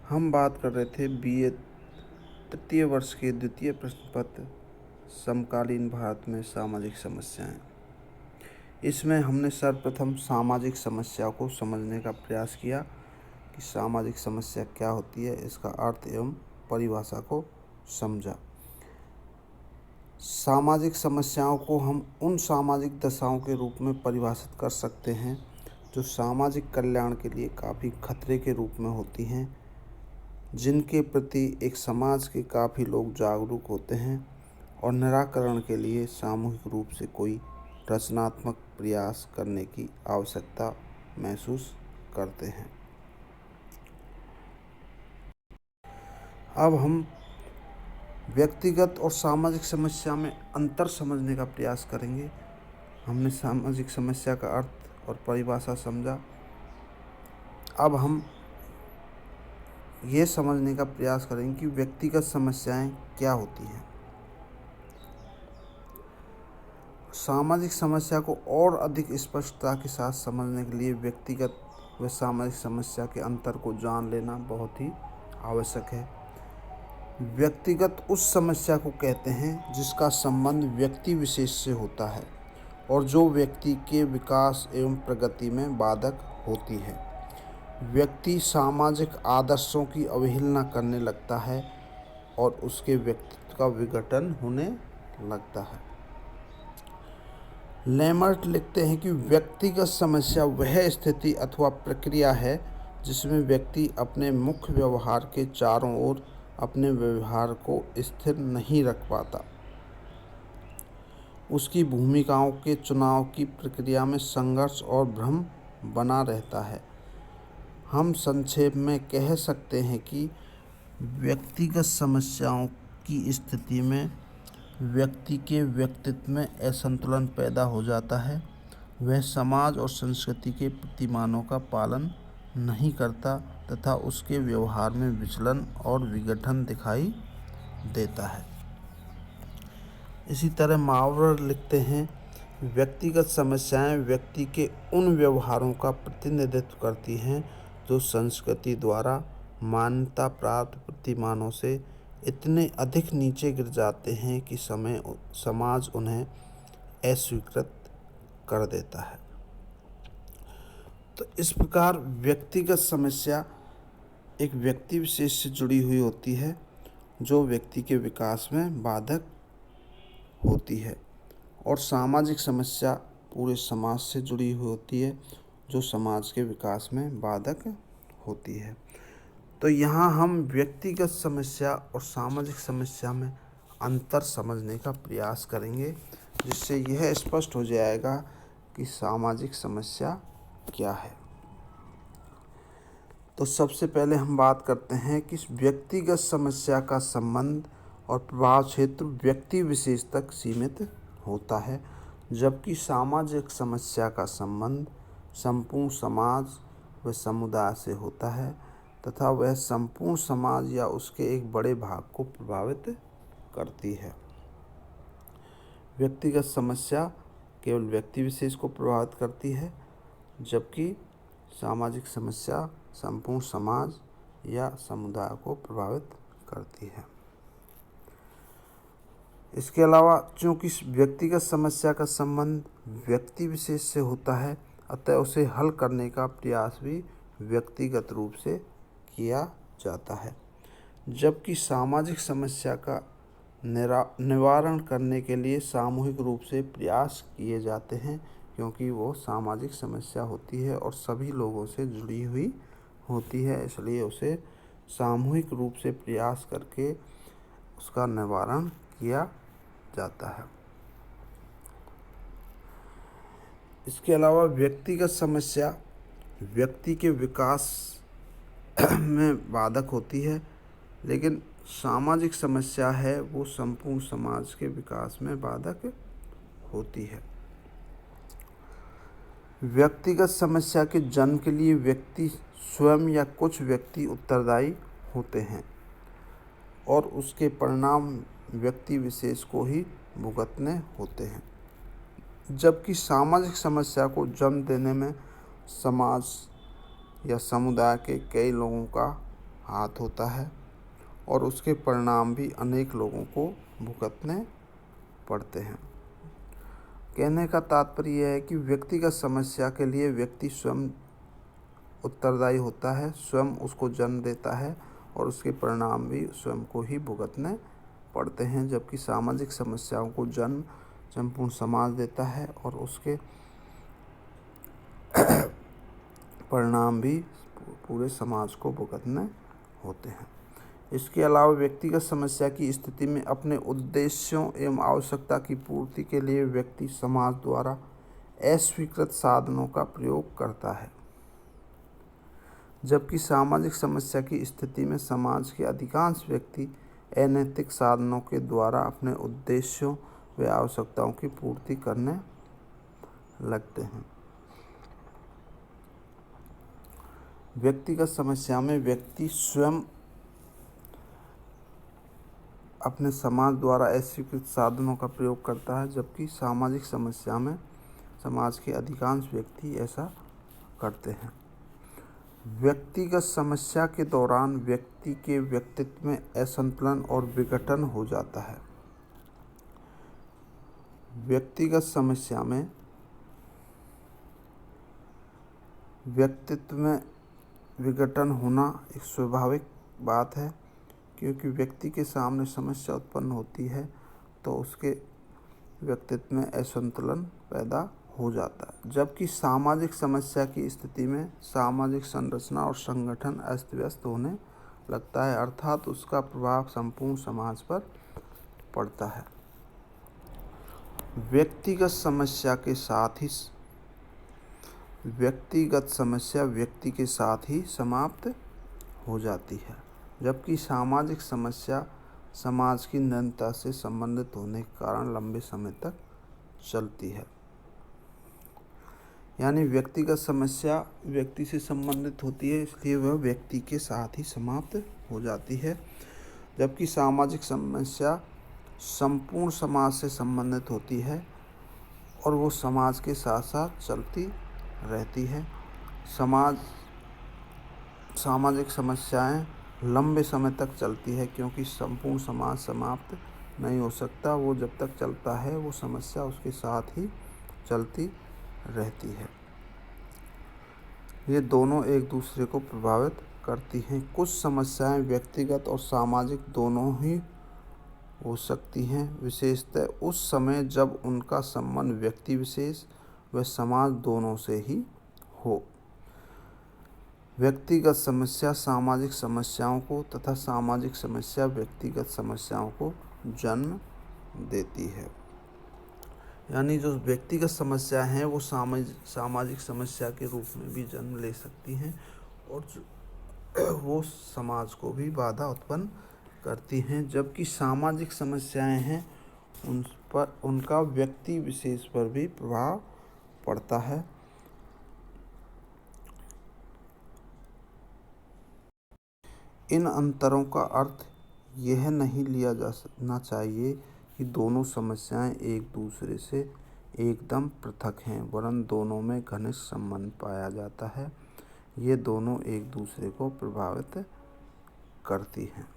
हम बात कर रहे थे बीए तृतीय वर्ष के द्वितीय प्रश्न पत्र समकालीन भारत में सामाजिक समस्याएं। इसमें हमने सर्वप्रथम सामाजिक समस्या को समझने का प्रयास किया कि सामाजिक समस्या क्या होती है, इसका अर्थ एवं परिभाषा को समझा। सामाजिक समस्याओं को हम उन सामाजिक दशाओं के रूप में परिभाषित कर सकते हैं जो सामाजिक कल्याण के लिए काफ़ी खतरे के रूप में होती हैं, जिनके प्रति एक समाज के काफ़ी लोग जागरूक होते हैं और निराकरण के लिए सामूहिक रूप से कोई रचनात्मक प्रयास करने की आवश्यकता महसूस करते हैं। अब हम व्यक्तिगत और सामाजिक समस्या में अंतर समझने का प्रयास करेंगे। हमने सामाजिक समस्या का अर्थ और परिभाषा समझा। अब हम ये समझने का प्रयास करेंगे कि व्यक्तिगत समस्याएं क्या होती हैं। सामाजिक समस्या को और अधिक स्पष्टता के साथ समझने के लिए व्यक्तिगत व सामाजिक समस्या के अंतर को जान लेना बहुत ही आवश्यक है। व्यक्तिगत उस समस्या को कहते हैं जिसका संबंध व्यक्ति विशेष से होता है और जो व्यक्ति के विकास एवं प्रगति में बाधक होती है। व्यक्ति सामाजिक आदर्शों की अवहेलना करने लगता है और उसके व्यक्तित्व का विघटन होने लगता है। लेमर्ट लिखते हैं कि व्यक्तिगत समस्या वह स्थिति अथवा प्रक्रिया है जिसमें व्यक्ति अपने मुख्य व्यवहार के चारों ओर अपने व्यवहार को स्थिर नहीं रख पाता। उसकी भूमिकाओं के चुनाव की प्रक्रिया में संघर्ष और भ्रम बना रहता है। हम संक्षेप में कह सकते हैं कि व्यक्तिगत समस्याओं की स्थिति में व्यक्ति के व्यक्तित्व में असंतुलन पैदा हो जाता है। वह समाज और संस्कृति के प्रतिमानों का पालन नहीं करता तथा उसके व्यवहार में विचलन और विघटन दिखाई देता है। इसी तरह मावर लिखते हैं, व्यक्तिगत समस्याएं व्यक्ति के उन व्यवहारों का प्रतिनिधित्व करती हैं जो संस्कृति द्वारा मान्यता प्राप्त प्रतिमानों से इतने अधिक नीचे गिर जाते हैं कि समाज उन्हें अस्वीकृत कर देता है। तो इस प्रकार व्यक्तिगत समस्या एक व्यक्ति विशेष से जुड़ी हुई होती है जो व्यक्ति के विकास में बाधक होती है, और सामाजिक समस्या पूरे समाज से जुड़ी हुई होती है जो समाज के विकास में बाधक होती है। तो यहाँ हम व्यक्तिगत समस्या और सामाजिक समस्या में अंतर समझने का प्रयास करेंगे, जिससे यह स्पष्ट हो जाएगा कि सामाजिक समस्या क्या है। तो सबसे पहले हम बात करते हैं कि व्यक्तिगत समस्या का संबंध और प्रभाव क्षेत्र व्यक्ति विशेष तक सीमित होता है, जबकि सामाजिक समस्या का संबंध संपूर्ण समाज व समुदाय से होता है तथा वह संपूर्ण समाज या उसके एक बड़े भाग को प्रभावित करती है। व्यक्तिगत समस्या केवल व्यक्ति विशेष को प्रभावित करती है, जबकि सामाजिक समस्या संपूर्ण समाज या समुदाय को प्रभावित करती है। इसके अलावा चूँकि व्यक्तिगत समस्या का संबंध व्यक्ति विशेष से होता है, अतः उसे हल करने का प्रयास भी व्यक्तिगत रूप से किया जाता है, जबकि सामाजिक समस्या का निवारण करने के लिए सामूहिक रूप से प्रयास किए जाते हैं, क्योंकि वो सामाजिक समस्या होती है और सभी लोगों से जुड़ी हुई होती है, इसलिए उसे सामूहिक रूप से प्रयास करके उसका निवारण किया जाता है। इसके अलावा व्यक्तिगत समस्या व्यक्ति के विकास में बाधक होती है, लेकिन सामाजिक समस्या है वो संपूर्ण समाज के विकास में बाधक होती है। व्यक्तिगत समस्या के जन्म के लिए व्यक्ति स्वयं या कुछ व्यक्ति उत्तरदायी होते हैं और उसके परिणाम व्यक्ति विशेष को ही भुगतने होते हैं, जबकि सामाजिक समस्या को जन्म देने में समाज या समुदाय के कई लोगों का हाथ होता है और उसके परिणाम भी अनेक लोगों को भुगतने पड़ते हैं। कहने का तात्पर्य यह है कि व्यक्तिगत समस्या के लिए व्यक्ति स्वयं उत्तरदायी होता है, स्वयं उसको जन्म देता है और उसके परिणाम भी स्वयं को ही भुगतने पड़ते हैं, जबकि सामाजिक समस्याओं को जन्म संपूर्ण समाज देता है और उसके परिणाम भी पूरे समाज को भुगतने होते हैं। इसके अलावा व्यक्तिगत समस्या की स्थिति में अपने उद्देश्यों एवं आवश्यकता की पूर्ति के लिए व्यक्ति समाज द्वारा अस्वीकृत साधनों का प्रयोग करता है, जबकि सामाजिक समस्या की स्थिति में समाज के अधिकांश व्यक्ति अनैतिक साधनों के द्वारा अपने उद्देश्यों व आवश्यकताओं की पूर्ति करने लगते हैं। व्यक्तिगत समस्या में व्यक्ति स्वयं अपने समाज द्वारा अस्वीकृत साधनों का प्रयोग करता है, जबकि सामाजिक समस्या में समाज के अधिकांश व्यक्ति ऐसा करते हैं। व्यक्तिगत समस्या के दौरान व्यक्ति के व्यक्तित्व में असंतुलन और विघटन हो जाता है। व्यक्तिगत समस्या में व्यक्तित्व में विघटन होना एक स्वाभाविक बात है, क्योंकि व्यक्ति के सामने समस्या उत्पन्न होती है तो उसके व्यक्तित्व में असंतुलन पैदा हो जाता है, जबकि सामाजिक समस्या की स्थिति में सामाजिक संरचना और संगठन अस्त व्यस्त होने लगता है, अर्थात उसका प्रभाव संपूर्ण समाज पर पड़ता है। व्यक्तिगत समस्या व्यक्ति के साथ ही समाप्त हो जाती है, जबकि सामाजिक समस्या समाज की निरंतरता से संबंधित होने के कारण लंबे समय तक चलती है। यानी व्यक्तिगत समस्या व्यक्ति से संबंधित होती है, इसलिए वह व्यक्ति के साथ ही समाप्त हो जाती है, जबकि सामाजिक समस्या संपूर्ण समाज से संबंधित होती है और वो समाज के साथ साथ चलती रहती है। सामाजिक समस्याएं लंबे समय तक चलती है, क्योंकि संपूर्ण समाज समाप्त नहीं हो सकता, वो जब तक चलता है वो समस्या उसके साथ ही चलती रहती है। ये दोनों एक दूसरे को प्रभावित करती हैं। कुछ समस्याएं व्यक्तिगत और सामाजिक दोनों ही हो सकती हैं, विशेषतः उस समय जब उनका संबंध व्यक्ति विशेष व समाज दोनों से ही हो। व्यक्तिगत समस्या सामाजिक समस्याओं को तथा सामाजिक समस्या व्यक्तिगत समस्याओं को जन्म देती है। यानी जो व्यक्तिगत समस्या हैं वो सामाजिक समस्या के रूप में भी जन्म ले सकती हैं और वो समाज को भी बाधा उत्पन्न करती हैं, जबकि सामाजिक समस्याएं हैं उन पर उनका व्यक्ति विशेष पर भी प्रभाव पड़ता है। इन अंतरों का अर्थ यह नहीं लिया जाना चाहिए कि दोनों समस्याएं एक दूसरे से एकदम पृथक हैं, वरन दोनों में घनिष्ठ संबंध पाया जाता है। ये दोनों एक दूसरे को प्रभावित करती हैं।